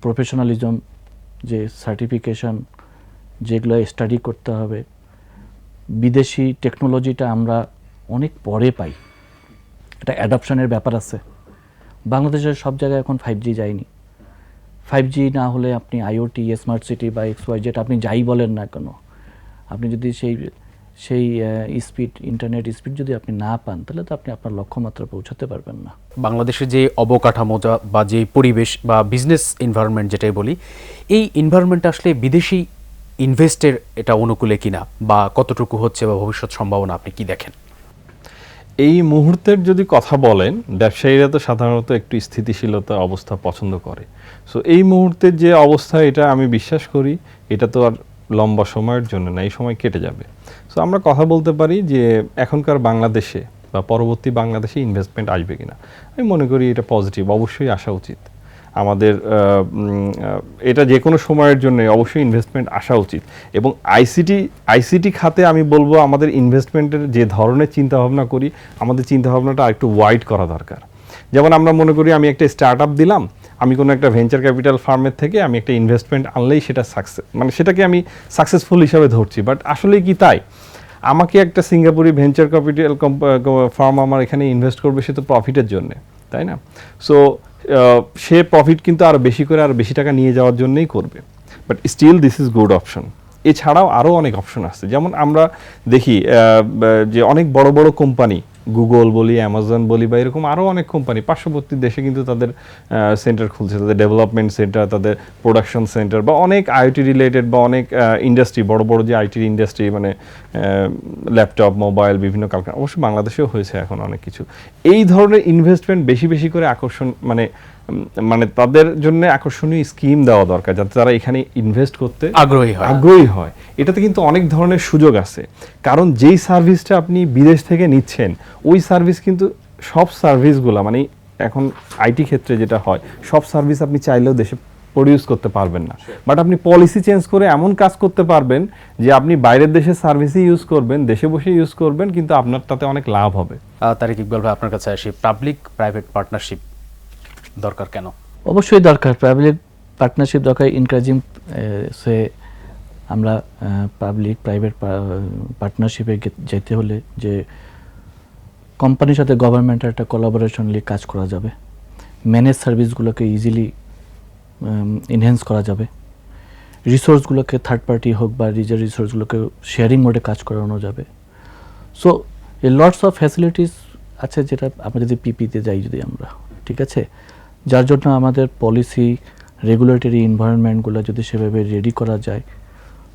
প্রফেশনালিজম, যে সার্টিফিকেশন যেগুলো স্টাডি করতে হবে। বিদেশি টেকনোলজিটা আমরা অনেক পরে পাই, এটা অ্যাডপশনের ব্যাপার আছে। বাংলাদেশের সব জায়গায় এখন 5G যায়নি। 5G না হলে আপনি IoT, স্মার্ট সিটি বা XYZ আপনি যাই বলেন না কেন, আপনি যদি সেই স্পিড, ইন্টারনেট স্পিড যদি আপনি না পান তাহলে তো আপনি আপনার লক্ষ্যমাত্রা পৌঁছাতে পারবেন না। বাংলাদেশের যে অবকাঠামো বা যে পরিবেশ বা বিজনেস এনভায়রনমেন্ট যেটাই বলি, এই এনভায়রনমেন্ট আসলে বিদেশি ইনভেস্টের এটা অনুকূলে কিনা বা কতটুকু হচ্ছে বা ভবিষ্যৎ সম্ভাবনা আপনি কি দেখেন? এই মুহূর্তের যদি কথা বলেন, ব্যবসায়ীরা তো সাধারণত একটু স্থিতিশীলতা অবস্থা পছন্দ করে। সো এই মুহূর্তের যে অবস্থা, এটা আমি বিশ্বাস করি এটা তো আর লম্বা সময়ের জন্য না, এই সময় কেটে যাবে। সো আমরা কথা বলতে পারি যে এখনকার বাংলাদেশে বা পরবর্তী বাংলাদেশে ইনভেস্টমেন্ট আসবে কিনা। আমি মনে করি এটা পজিটিভ, অবশ্যই আসা উচিত। আমাদের এটা যে কোনো সময়ের জন্য অবশ্যই ইনভেস্টমেন্ট আসা উচিত। এবং আইসিটি খাতে আমি বলবো আমাদের ইনভেস্টমেন্টের যে ধরনের চিন্তাভাবনা করি, আমাদের চিন্তাভাবনাটা আরেকটু ওয়াইড করা দরকার। যেমন আমরা মনে করি আমি একটা স্টার্ট আপ দিলাম, আমি কোনো একটা ভেঞ্চার ক্যাপিটাল ফার্মের থেকে আমি একটা ইনভেস্টমেন্ট আনলেই সেটা সেটাকে আমি সাকসেসফুল হিসাবে ধরছি। বাট আসলে কি তাই? আমাকে একটা সিঙ্গাপুরি ভেঞ্চার ক্যাপিটাল ফার্ম আমার এখানে ইনভেস্ট করবে, সে তো প্রফিটের জন্যে, তাই না? সো সে প্রফিট কিন্তু আরও বেশি করে আরও বেশি টাকা নিয়ে যাওয়ার জন্যই করবে। But still this is good option. এছাড়াও আরও অনেক অপশন আছে। যেমন আমরা দেখি যে অনেক বড় বড় কোম্পানি, গুগল বলি, অ্যামাজন বলি, বা এরকম আরও অনেক কোম্পানি পার্শ্ববর্তী দেশে কিন্তু তাদের সেন্টার খুলছে, তাদের ডেভেলপমেন্ট সেন্টার, তাদের প্রোডাকশন সেন্টার, বা অনেক আইওটি রিলেটেড বা অনেক ইন্ডাস্ট্রি, বড় বড় যে আইটি ইন্ডাস্ট্রি, মানে ল্যাপটপ, মোবাইল, বিভিন্ন কারখানা, অবশ্য বাংলাদেশেও হয়েছে এখন অনেক কিছু। এই ধরনের ইনভেস্টমেন্ট বেশি বেশি করে আকর্ষণ, মানে তাদের জন্য আকর্ষণীয় স্কিম দেওয়া দরকার, যাতে তারা এখানে ইনভেস্ট করতে আগ্রহী হয়। এটাতে কিন্তু অনেক ধরনের সুযোগ আছে। কারণ যেই সার্ভিসটা আপনি বিদেশ থেকে নিচ্ছেন, ওই সার্ভিস কিন্তু সব সার্ভিসগুলো, মানে এখন আইটি ক্ষেত্রে যেটা হয়, সব সার্ভিস আপনি চাইলেও দেশে প্রডিউস করতে পারবেন না। বাট আপনি পলিসি চেঞ্জ করে এমন কাজ করতে পারবেন যে আপনি বাইরের দেশের সার্ভিসই ইউজ করবেন, দেশে বসে ইউজ করবেন, কিন্তু আপনার তাতে অনেক লাভ হবে। তারেক ইকবাল ভাই, আপনার কাছে আসি, পাবলিক প্রাইভেট পার্টনারশিপ দরকার কেন? অবশ্যই দরকার, পাবলিক পার্টনারশিপ দরকার। ইনকারেজিং সে আমরা পাবলিক প্রাইভেট পার্টনারশিপে যেতে হলে যে কোম্পানির সাথে গভর্নমেন্টের একটা কোলাবোরেশনলি কাজ করা যাবে, ম্যানেজ সার্ভিসগুলোকে ইজিলি এনহ্যান্স করা যাবে, রিসোর্সগুলোকে থার্ড পার্টি হোক বা নিজের রিসোর্সগুলোকে শেয়ারিং মোডে কাজ করানো যাবে। সো এই লটস অফ ফ্যাসিলিটিস আছে, যেটা আমরা যদি পিপিতে যাই যদি আমরা, ঠিক আছে, যার জন্য আমাদের পলিসি রেগুলেটরি এনভায়রনমেন্টগুলো যদি সেভাবে রেডি করা যায়,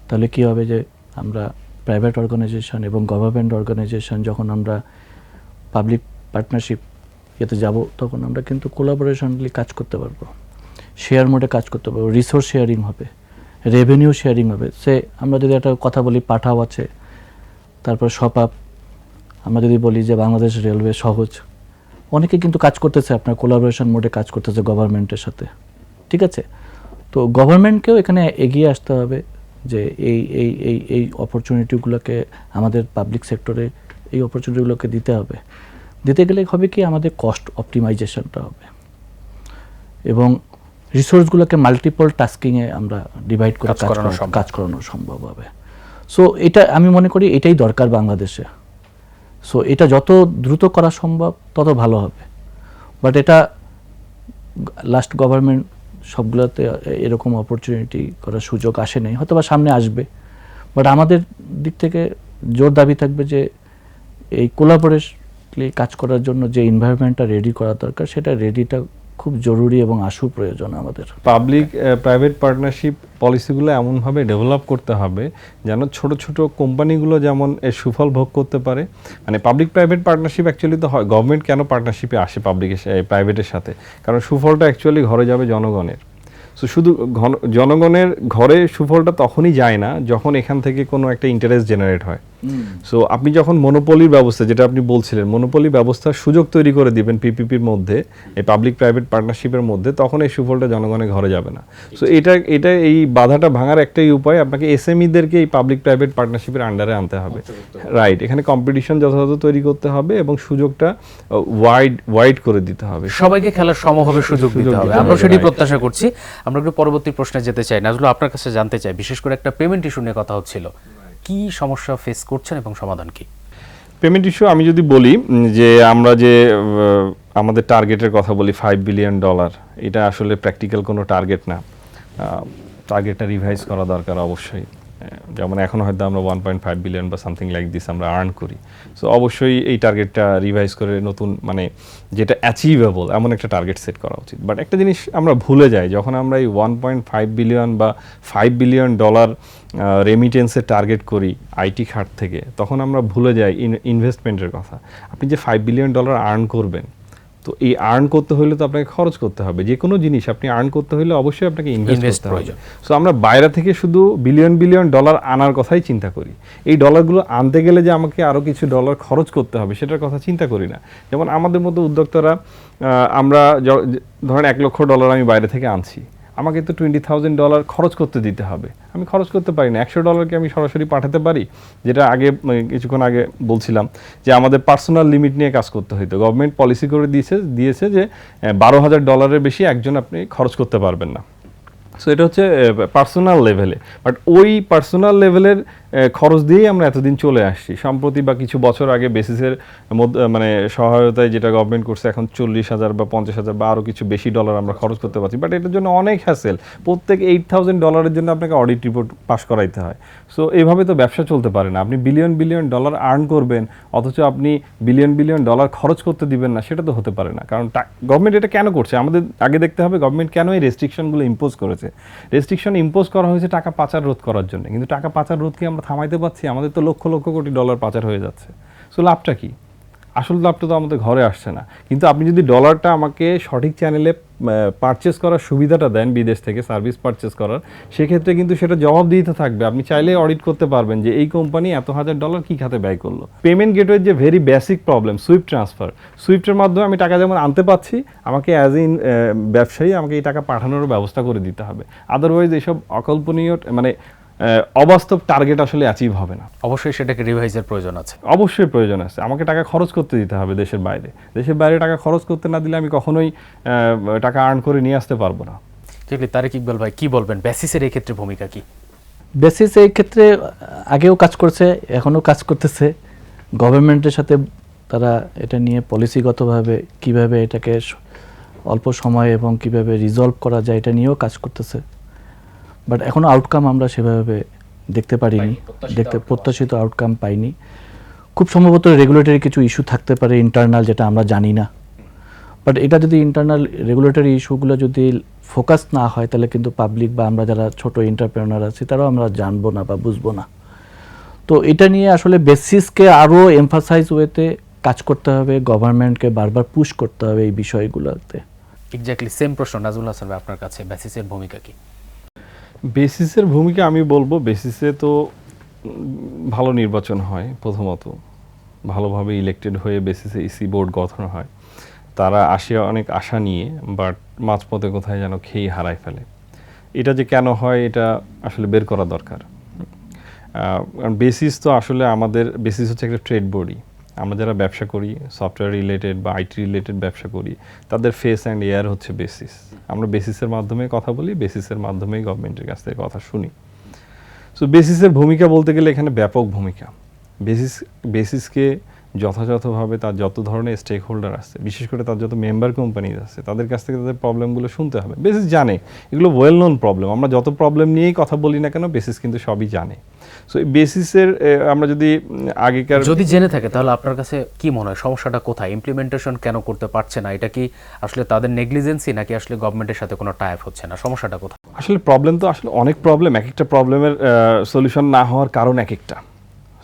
তাহলে কী হবে যে আমরা প্রাইভেট অর্গানাইজেশন এবং গভর্নমেন্ট অর্গানাইজেশন যখন আমরা পাবলিক পার্টনারশিপ এতে যাব, তখন আমরা কিন্তু কোলাবোরেশনলি কাজ করতে পারবো, শেয়ার মোডে কাজ করতে পারবো, রিসোর্স শেয়ারিং হবে, রেভিনিউ শেয়ারিং হবে। আমরা যদি একটা কথা বলি, পাঠাও আছে, তারপর সপাপ, আমরা যদি বলি যে বাংলাদেশ রেলওয়ে সহজ, অনেকে কিন্তু কাজ করতেছে, আপনার কোলাবোরেশন মোডে কাজ করতেছে গভর্নমেন্টের সাথে, ঠিক আছে। তো গভর্নমেন্টকেও এখানে এগিয়ে আসতে হবে যে এই এই এই এই অপরচুনিটিগুলোকে আমাদের পাবলিক সেক্টরে এই অপরচুনিটিগুলোকে দিতে হবে। দিতে গেলে হবে কি, আমাদের কস্ট অপটিমাইজেশনটা হবে এবং রিসোর্সগুলোকে মাল্টিপল টাস্কিংয়ে আমরা ডিভাইড করে কাজ করানো সম্ভব হবে। সো এটা আমি মনে করি এটাই দরকার বাংলাদেশে। সো এটা যত দ্রুত করা সম্ভব তত ভালো হবে। বাট এটা লাস্ট গভর্নমেন্ট সবগুলোতে এরকম অপরচুনিটি করার সুযোগ আসে নাই, হয়তো বা সামনে আসবে। বাট আমাদের দিক থেকে জোর দাবি থাকবে যে এই কোলাবোরেশনলি কাজ করার জন্য যে এনভায়রনমেন্টটা রেডি করা দরকার, সেটা রেডিটা খুব জরুরি এবং আশু প্রয়োজন আমাদের। পাবলিক প্রাইভেট পার্টনারশিপ পলিসিগুলো এমনভাবে ডেভেলপ করতে হবে যেন ছোট ছোট কোম্পানিগুলো যেমন এর সুফল ভোগ করতে পারে। মানে পাবলিক প্রাইভেট পার্টনারশিপ অ্যাকচুয়ালি তো হয়, গভর্নমেন্ট কেন পার্টনারশিপে আসে প্রাইভেটের সাথে, কারণ সুফলটা অ্যাকচুয়ালি ঘরে যাবে জনগণের। সো শুধু জনগণের ঘরে সুফলটা তখনই যায় না যখন এখান থেকে কোনো একটা ইন্টারেস্ট জেনারেট হয়। সো আপনি যখন মনোপলির ব্যবস্থা, যেটা আপনি বলছিলেন, মনোপলি ব্যবস্থার সুযোগ তৈরি করে দিবেন পিপিপির মধ্যে, এই পাবলিক প্রাইভেট পার্টনারশিপের মধ্যে, তখন এই সুফলটা জনগণের ঘরে যাবে না। সো এটা এই বাধাটা ভাঙার একটাই উপায়, আপনাকে এসএমইদেরকে এই পাবলিক প্রাইভেট পার্টনারশিপের আন্ডারে আনতে হবে। রাইট, এখানে কম্পিটিশন যথাযথ তৈরি করতে হবে এবং সুযোগটা ওয়াইড করে দিতে হবে, সবাইকে খেলার সমভাবে সুযোগ দিতে হবে। আমরা সেটি প্রত্যাশা করছি। আমরা একটু পরবর্তী প্রশ্নে যেতে চাই। নাজরুল, আপনার কাছে জানতে চাই, বিশেষ করে একটা পেমেন্ট ইস্যু নিয়ে কথা হচ্ছিল, কি সমস্যা ফেস করছেন এবং সমাধান কি? পেমেন্ট ইস্যু আমি যদি বলি যে আমরা যে আমাদের টার্গেটের কথা বলি $5 বিলিয়ন, এটা আসলে প্র্যাকটিক্যাল কোনো টার্গেট না। টার্গেটটা রিভাইজ করা দরকার অবশ্যই। যেমন এখন হয়তো আমরা 1.5 বিলিয়ন বা সামথিং লাইক দিস আমরা আর্ন করি। সো অবশ্যই এই টার্গেটটা রিভাইজ করে নতুন, মানে যেটা অ্যাচিভেবল এমন একটা টার্গেট সেট করা উচিত। বাট একটা জিনিস আমরা ভুলে যাই, যখন আমরা এই 1.5 বিলিয়ন বা $5 বিলিয়ন রেমিটেন্সের টার্গেট করি আইটি খাত থেকে, তখন আমরা ভুলে যাই ইনভেস্টমেন্টের কথা। আপনি যে $5 বিলিয়ন আর্ন করবেন, তো এই আর্ন করতে হলে তো আপনাকে খরচ করতে হবে। যে কোনো জিনিস আপনি আর্ন করতে হলে অবশ্যই আপনাকে ইনভেস্ট করতে হবে। সো আমরা বাইরে থেকে শুধু বিলিয়ন ডলার আনার কথাই চিন্তা করি। এই ডলারগুলো আনতে গেলে যে আমাকে আরও কিছু ডলার খরচ করতে হবে সেটার কথা চিন্তা করি না। যেমন আমাদের মতো উদ্যোক্তারা, আমরা ধরেন $1 লক্ষ আমি বাইরে থেকে আনছি, আমাকে তো $20,000 খরচ করতে দিতে হবে। আমি খরচ করতে পারি না। $100 আমি সরাসরি পাঠাতে পারি, যেটা আগে কিছুক্ষণ আগে বলছিলাম যে আমাদের পার্সোনাল লিমিট নিয়ে কাজ করতে হইতো। গভর্নমেন্ট পলিসি করে দিয়েছে যে $12,000 বেশি একজন আপনি খরচ করতে পারবেন না। সো এটা হচ্ছে পার্সোনাল লেভেলে। বাট ওই পার্সোনাল লেভেলের খরচ দিয়েই আমরা এতদিন চলে আসছি। সম্প্রতি বা কিছু বছর আগে বেসিসের মধ্যে মানে সহায়তায় যেটা গভর্নমেন্ট করছে, এখন 40,000 বা 50,000 বা আরও কিছু বেশি ডলার আমরা খরচ করতে পারছি। বাট এটার জন্য অনেক হ্যাসেল। প্রত্যেক $8,000 জন্য আপনাকে অডিট রিপোর্ট পাস করাইতে হয়। সো এইভাবে তো ব্যবসা চলতে পারে না। আপনি বিলিয়ন ডলার আর্ন করবেন, অথচ আপনি বিলিয়ন ডলার খরচ করতে দিবেন না, সেটা তো হতে পারে না। কারণ গভর্নমেন্ট এটা কেন করছে আমাদের আগে দেখতে হবে, গভর্নমেন্ট কেন এই রেস্ট্রিকশনগুলো ইম্পোজ করেছে। রেস্ট্রিকশন ইম্পোজ করা হয়েছে টাকা পাচার রোধ করার জন্য, কিন্তু টাকা পাচার রোধ কি আমরা থামাইতে পারছি? আমাদের তো লক্ষ লক্ষ কোটি ডলার পাচার হয়ে যাচ্ছে। সো লাভটা কি? আসল লাভটা তো আমাদের ঘরে আসছে না। কিন্তু আপনি যদি ডলারটা আমাকে সঠিক চ্যানেলে পারচেস করার সুবিধাটা দেন, বিদেশ থেকে সার্ভিস পারচেস করার, সেক্ষেত্রে কিন্তু সেটা জবাবদিহিতা থাকবে। আপনি চাইলেই অডিট করতে পারবেন যে এই কোম্পানি এত $1,000 কী খাতে ব্যয় করলো। পেমেন্ট গেটওয়ের যে very basic problem, swift transfer, সুইফটের মাধ্যমে আমি টাকা যেমন আনতে পারছি, আমাকে অ্যাজ ইন ব্যবসায়ী আমাকে এই টাকা পাঠানোর ব্যবস্থা করে দিতে হবে। আদারওয়াইজ এইসব অকল্পনীয়, মানে অবাস্তব টার্গেট আসলে অ্যাচিভ হবে না। অবশ্যই সেটাকে রিভাইজের প্রয়োজন আছে। অবশ্যই প্রয়োজন আছে। আমাকে টাকা খরচ করতে দিতে হবে দেশের বাইরে। দেশের বাইরে টাকা খরচ করতে না দিলে আমি কখনোই টাকা আর্ন করে নিয়ে আসতে পারবো না। তারেক ইকবাল ভাই, কি বলবেন, বেসিসের এই ক্ষেত্রে ভূমিকা কি? বেসিস এই ক্ষেত্রে আগেও কাজ করছে, এখনও কাজ করতেছে। গভর্নমেন্টের সাথে তারা এটা নিয়ে পলিসিগতভাবে কিভাবে এটাকে অল্প সময় এবং কিভাবে রিজলভ করা যায় এটা নিয়েও কাজ করতেছে। বাট এখনও আউটকাম আমরা সেভাবে দেখতে পারিনি, প্রত্যাশিত আউটকাম পাইনি। খুব সম্ভবত রেগুলেটরি কিছু ইস্যু থাকতে পারে ইন্টারনাল, যেটা আমরা জানি না। বাট এটা যদি ইন্টারনাল রেগুলেটরি ইস্যুগুলো যদি ফোকাস না হয়, তাহলে কিন্তু পাবলিক বা আমরা যারা ছোট এন্টারপ্রেনার আছি তারাও আমরা জানবো না বা বুঝবো না। তো এটা নিয়ে আসলে বেসিসকে আরও এমফাসাইজ ওয়েতে কাজ করতে হবে, গভর্নমেন্টকে বারবার পুশ করতে হবে এই বিষয়গুলোতে। এক্স্যাক্টলি সেম প্রশ্ন নাজমুল হাসান ভাই, আপনার কাছে বেসিসের ভূমিকা কি? বেসিসের ভূমিকা আমি বলবো, বেসিসে তো ভালো নির্বাচন হয়, প্রথমত ভালোভাবে ইলেক্টেড হয়ে বেসিসে ইসি বোর্ড গঠন হয়, তারা আসে অনেক আশা নিয়ে, বাট মাঝপথে কোথায় যেন খেয়ে হারায় ফেলে। এটা যে কেন হয় এটা আসলে বের করা দরকার। কারণ বেসিস তো আসলে আমাদের বেসিস হচ্ছে একটা ট্রেড বডি। আমরা যারা ব্যবসা করি, সফটওয়্যার রিলেটেড বা আইটি রিলেটেড ব্যবসা করি, তাদের ফেস অ্যান্ড এয়ার হচ্ছে বেসিস। আমরা বেসিসের মাধ্যমে কথা বলি, বেসিসের মাধ্যমেই গভর্নমেন্টের কাছ থেকে কথা শুনি। সো বেসিসের ভূমিকা বলতে গেলে এখানে ব্যাপক ভূমিকা। বেসিসকে যথাযথভাবে তার যত ধরনের স্টেক হোল্ডার আছে, বিশেষ করে তার যত মেম্বার কোম্পানিজ আছে, তাদের কাছ থেকে তাদের প্রবলেমগুলো শুনতে হবে। বেসিস জানে এগুলো ওয়েল নোন প্রবলেম। আমরা যত প্রবলেম নিয়েই কথা বলি না কেন, বেসিস কিন্তু সবই জানে। সো এই বেসিসের আমরা যদি আগেকার যদি জেনে থাকে তাহলে আপনার কাছে কি মনে হয় সমস্যাটা কোথায়? ইমপ্লিমেন্টেশন কেন করতে পারছে না? এটা কি আসলে তাদের নেগলিজেন্সি, নাকি আসলে গভর্নমেন্টের সাথে কোনো টাই আপ হচ্ছে না? সমস্যাটা কোথায়? আসলে প্রবলেম তো আসলে অনেক প্রবলেম, এক একটা প্রবলেমের সলিউশন না হওয়ার কারণ এক একটা।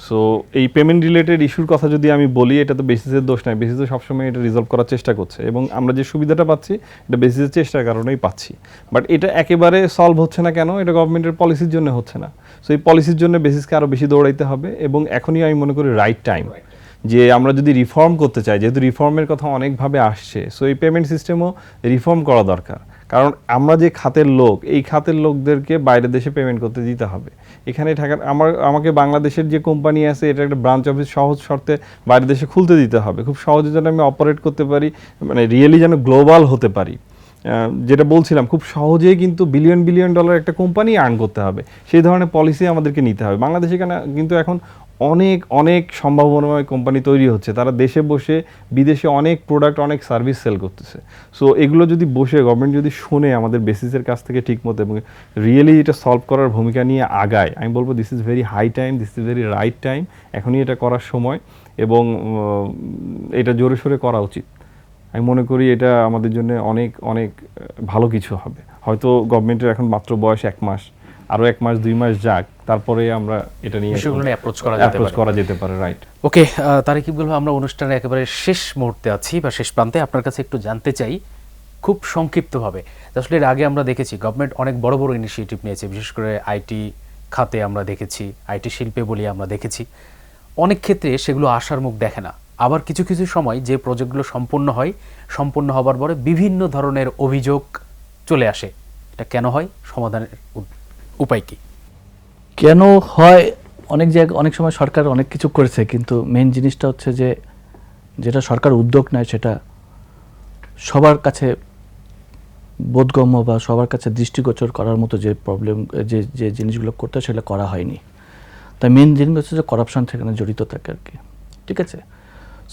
সো এই পেমেন্ট রিলেটেড ইস্যুর কথা যদি আমি বলি, এটা তো বেসিসের দোষ নয়, বেসিস তো সবসময় এটা রিজলভ করার চেষ্টা করছে, এবং আমরা যে সুবিধাটা পাচ্ছি এটা বেসিসের চেষ্টার কারণেই পাচ্ছি। বাট এটা একেবারে সলভ হচ্ছে না কেন? এটা গভর্নমেন্টের পলিসির জন্য হচ্ছে না। সো এই পলিসির জন্য বেসিসকে আরও বেশি দৌড়াইতে হবে, এবং এখনই আমি মনে করি রাইট টাইম যে আমরা যদি রিফর্ম করতে চাই, যেহেতু রিফর্মের কথা অনেকভাবে আসছে, সো এই পেমেন্ট সিস্টেমও রিফর্ম করা দরকার। কারণ আমরা যে খাতের লোক, এই খাতের লোকদেরকে বাইরের দেশে পেমেন্ট করতে দিতে হবে। এখানে আমাকে বাংলাদেশের যে কোম্পানি আছে, এটা একটা ব্রাঞ্চ অফিস সহজ শর্তে বাইরের দেশে খুলতে দিতে হবে, খুব সহজে যেন আমি অপারেট করতে পারি, মানে রিয়েলি যেন গ্লোবাল হতে পারি। যেটা বলছিলাম, খুব সহজেই কিন্তু বিলিয়ন বিলিয়ন ডলার একটা কোম্পানি আর্ন করতে হবে, সেই ধরনের পলিসি আমাদেরকে নিতে হবে। বাংলাদেশে কিন্তু এখন অনেক অনেক সম্ভাবনাময় কোম্পানি তৈরি হচ্ছে, তারা দেশে বসে বিদেশে অনেক প্রোডাক্ট, অনেক সার্ভিস সেল করতেছে। সো এগুলো যদি বসে গভর্নমেন্ট যদি শোনে আমাদের বেসিসের কাছ থেকে ঠিকমতো, এবং রিয়েলি এটা সলভ করার ভূমিকা নিয়ে আগায়, আমি বলবো this is very high time, this is very right time. এখনই এটা করার সময়, এবং এটা জোরে সোরে করা উচিত। আমি মনে করি এটা আমাদের জন্য অনেক অনেক ভালো কিছু হবে। হয়তো গভর্নমেন্টের এখন মাত্র বয়স 1 মাস, আরও 1 মাস 2 মাস যাক, তারপরে আমরা এটা নিয়ে অ্যাপ্রোচ করা যেতে পারে। রাইট। ওকে, তারিক ইকবাল ভাই, আমরা অনুষ্ঠানের একেবারে শেষ মুহূর্তে আছি বা শেষ প্রান্তে। আপনার কাছে একটু জানতে চাই খুব সংক্ষিপ্তভাবে, আসলে এর আগে আমরা দেখেছি গভর্নমেন্ট অনেক বড় বড় ইনিশিয়েটিভ নিয়েছে, বিশেষ করে আইটি খাতে আমরা দেখেছি, আইটি শিল্পে বলি আমরা দেখেছি। অনেক ক্ষেত্রে সেগুলো আশার মুখ দেখে না। আবার কিছু কিছু সময় যে প্রজেক্টগুলো সম্পূর্ণ হয়, সম্পূর্ণ হবার পরে বিভিন্ন ধরনের অভিযোগ চলে আসে। এটা কেন হয়? সমাধানের উপায় কি? কেন হয়? অনেক জায়গায় অনেক সময় সরকার অনেক কিছু করেছে, কিন্তু মেন জিনিসটা হচ্ছে যে যেটা সরকার উদ্যোগ নেয় সেটা সবার কাছে বোধগম্য বা সবার কাছে দৃষ্টিগোচর করার মতো যে প্রবলেম, যে জিনিসগুলো করতে সেটা করা হয়নি। তাই মেন জিনিস হচ্ছে যে করাপশন সেখানে জড়িত থাকে আর কি। ঠিক আছে,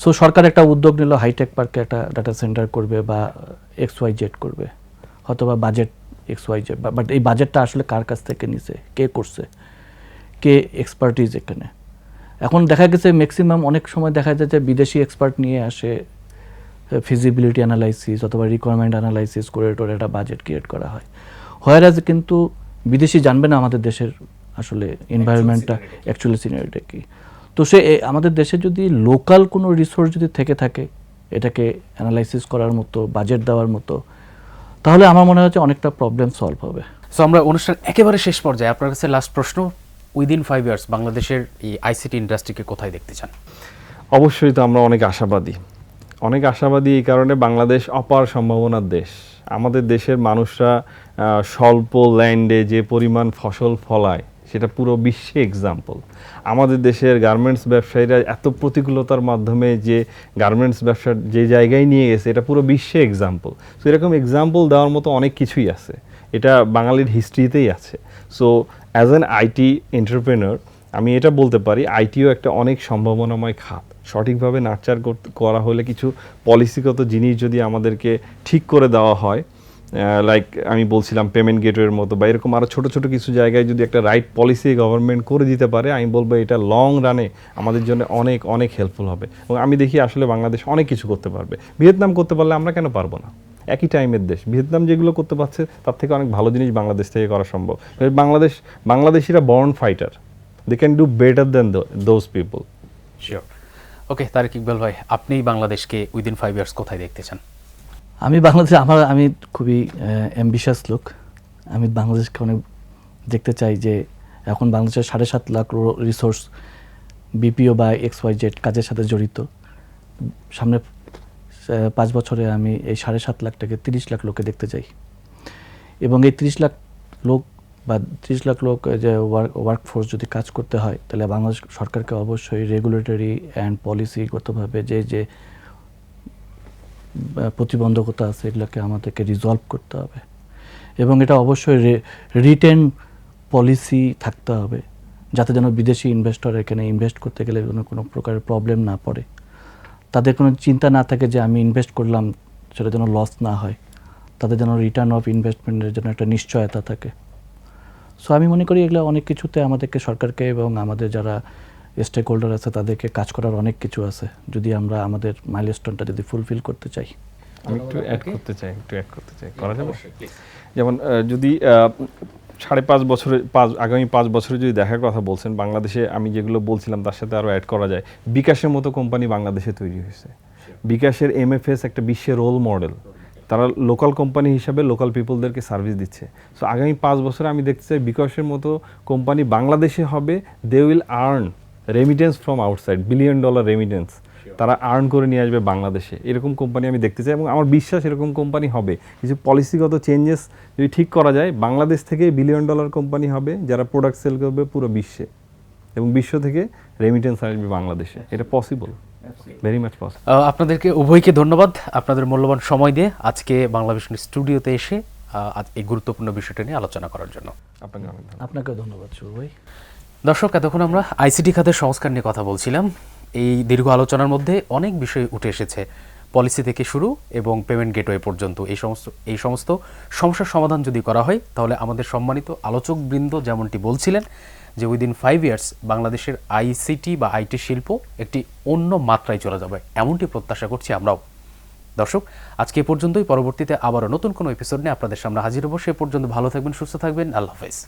সো সরকার একটা উদ্যোগ নিল, হাইটেক পার্কে একটা ডাটা সেন্টার করবে বা XYZ করবে, হয়তো বা বাজেট XYZ, বাট এই বাজেটটা আসলে কার কাছ থেকে নিছে, কে করছে, কে এক্সপার্টিজ এখানে। এখন দেখা গেছে ম্যাক্সিমাম অনেক সময় দেখা যায় যে বিদেশি এক্সপার্ট নিয়ে আসে, ফিজিবিলিটি অ্যানালাইসিস অথবা রিকোয়ারমেন্ট অ্যানালাইসিস করে টোরে একটা বাজেট ক্রিয়েট করা হয়। হোয়ারাজ কিন্তু বিদেশি জানবে না আমাদের দেশের আসলে এনভায়রনমেন্টটা, অ্যাকচুয়ালি সিনারিটা কি। তো সে আমাদের দেশে যদি লোকাল কোনো রিসোর্স যদি থেকে থাকে এটাকে অ্যানালাইসিস করার মতো, বাজেট দেওয়ার মতো, তাহলে আমার মনে হচ্ছে অনেকটা প্রবলেম সলভ হবে। সো আমরা অনুষ্ঠান একেবারে শেষ পর্যায়ে, আপনার কাছে লাস্ট প্রশ্ন, উইদিন 5 ইয়ার্স বাংলাদেশের এই আইসিটি ইন্ডাস্ট্রিকে কোথায় দেখতে চান? অবশ্যই তো আমরা অনেক আশাবাদী এই কারণে বাংলাদেশ অপার সম্ভাবনার দেশ। আমাদের দেশের মানুষরা স্বল্প ল্যান্ডে যে পরিমাণ ফসল ফলায় সেটা পুরো বিশ্বে এক্সাম্পল। আমাদের দেশের গার্মেন্টস ব্যবসায়ীরা এত প্রতিকূলতার মাধ্যমে যে গার্মেন্টস ব্যবসার যে জায়গায় নিয়ে গেছে, এটা পুরো বিশ্বে এক্সাম্পল। সো এরকম এক্সাম্পল দেওয়ার মতো অনেক কিছুই আছে, এটা বাঙালির হিস্ট্রিতেই আছে। So as an IT entrepreneur আমি এটা বলতে পারি, আইটিও একটা অনেক সম্ভাবনাময় খাত। সঠিকভাবে নার্চার করা হলে, কিছু পলিসিগত জিনিস যদি আমাদেরকে ঠিক করে দেওয়া হয়, লাইক আমি বলছিলাম পেমেন্ট গেটওয়ের মতো বা এরকম আরও ছোটো ছোটো কিছু জায়গায় যদি একটা রাইট পলিসি গভর্নমেন্ট করে দিতে পারে, আমি বলবো এটা লং রানে আমাদের জন্য অনেক অনেক হেল্পফুল হবে। এবং আমি দেখি আসলে বাংলাদেশ অনেক কিছু করতে পারবে। ভিয়েতনাম করতে পারলে আমরা কেন পারবো না? একই টাইমের দেশ। ভিয়েতনাম যেগুলো করতে পারছে তার থেকে অনেক ভালো জিনিস বাংলাদেশ থেকে করা সম্ভব। বাংলাদেশিরা born fighter, they can do better than those people. Sure. Okay, Tareq Iqbal ভাই, আপনি বাংলাদেশকে উইদিন 5 ইয়ার্স কোথায় দেখতে চান? আমি খুবই অ্যাম্বিশাস লোক। আমি বাংলাদেশকে অনেক দেখতে চাই যে এখন বাংলাদেশের 7.5 লাখ রিসোর্স বিপিও বা XYZ কাজের সাথে জড়িত। সামনে 5 বছরে আমি এই 7.5 লাখটাকে 30 লাখ লোকে দেখতে চাই, এবং এই 30 লাখ লোক বা 30 লাখ লোক যে ওয়ার্কফোর্স যদি কাজ করতে হয়, তাহলে বাংলাদেশ সরকারকে অবশ্যই রেগুলেটরি অ্যান্ড পলিসিগতভাবে যে প্রতিবন্ধকতা আছে এগুলোকে আমাদেরকে রিজলভ করতে হবে, এবং এটা অবশ্যই রিটেন পলিসি থাকতে হবে, যাতে যেন বিদেশি ইনভেস্টর এখানে ইনভেস্ট করতে গেলে কোনো প্রকারের প্রবলেম না পড়ে, তাদের কোনো চিন্তা না থাকে যে আমি ইনভেস্ট করলাম সেটা যেন লস না হয়, তাদের যেন রিটার্ন অফ ইনভেস্টমেন্টের জন্য একটা নিশ্চয়তা থাকে। সো আমি মনে করি এগুলো অনেক কিছুতে আমাদেরকে সরকারকে এবং আমাদের যারা স্টেক হোল্ডার আছে তাদেরকে কাজ করার অনেক কিছু আছে, যদি আমরা আমাদের মাইলস্টোনটা যদি ফুলফিল করতে চাই। আমি একটু অ্যাড করতে চাই করা যাবে? যেমন যদি 5.5 বছরে আগামী 5 বছরে যদি দেখার কথা বলছেন, বাংলাদেশে আমি যেগুলো বলছিলাম তার সাথে আরও অ্যাড করা যায়। বিকাশের মতো কোম্পানি বাংলাদেশে তৈরি হয়েছে। বিকাশের MFS একটা বিশ্বের রোল মডেল। তারা লোকাল কোম্পানি হিসাবে লোকাল পিপলদেরকে সার্ভিস দিচ্ছে। সো আগামী 5 বছরে আমি দেখতে চাই বিকাশের মতো কোম্পানি বাংলাদেশে হবে। They will earn remittance from outside, $1 billion remittance তারা আর্ন করে নিয়ে আসবে বাংলাদেশে। এরকম কোম্পানি আমি দেখতে চাই, এবং আমার বিশ্বাস এরকম কোম্পানি হবে। কিছু পলিসিগত চেঞ্জেস যদি ঠিক করা যায়, বাংলাদেশ থেকে $1 বিলিয়ন কোম্পানি হবে যারা প্রোডাক্ট সেল করবে পুরো বিশ্বে, এবং বিশ্ব থেকে রেমিটেন্স আসবে বাংলাদেশে। এটা পসিবল, ভেরি মাচ পসিবল। আপনাদেরকে উভয়কে ধন্যবাদ আপনাদের মূল্যবান সময় দিয়ে আজকে বাংলাদেশ স্টুডিওতে এসে এই গুরুত্বপূর্ণ বিষয়টা নিয়ে আলোচনা করার জন্য। আপনাকে অনেক ধন্যবাদ। আপনাকেও ধন্যবাদ শুভ ভাই। দর্শক, এতক্ষণ আমরা ICT খাতের সংস্কার নিয়ে কথা বলছিলাম। এই দীর্ঘ আলোচনার মধ্যে অনেক বিষয় উঠে এসেছে, পলিসি থেকে শুরু এবং পেমেন্ট গেটওয়ে পর্যন্ত। এই সমস্ত সমস্যার সমাধান যদি করা হয়, তাহলে আমাদের সম্মানিত আলোচকবৃন্দ যেমনটি বলছিলেন যে উইদিন 5 ইয়ার্স বাংলাদেশের ICT বা IT শিল্প একটি অন্য মাত্রায় চলে যাবে, এমনটি প্রত্যাশা করছি আমরাও। দর্শক, আজকে এ পর্যন্তই। পরবর্তীতে আবারও নতুন কোনো এপিসোড নিয়ে আপনাদের সামনে হাজির হব। সে পর্যন্ত ভালো থাকবেন, সুস্থ থাকবেন। আল্লাহ হাফেজ।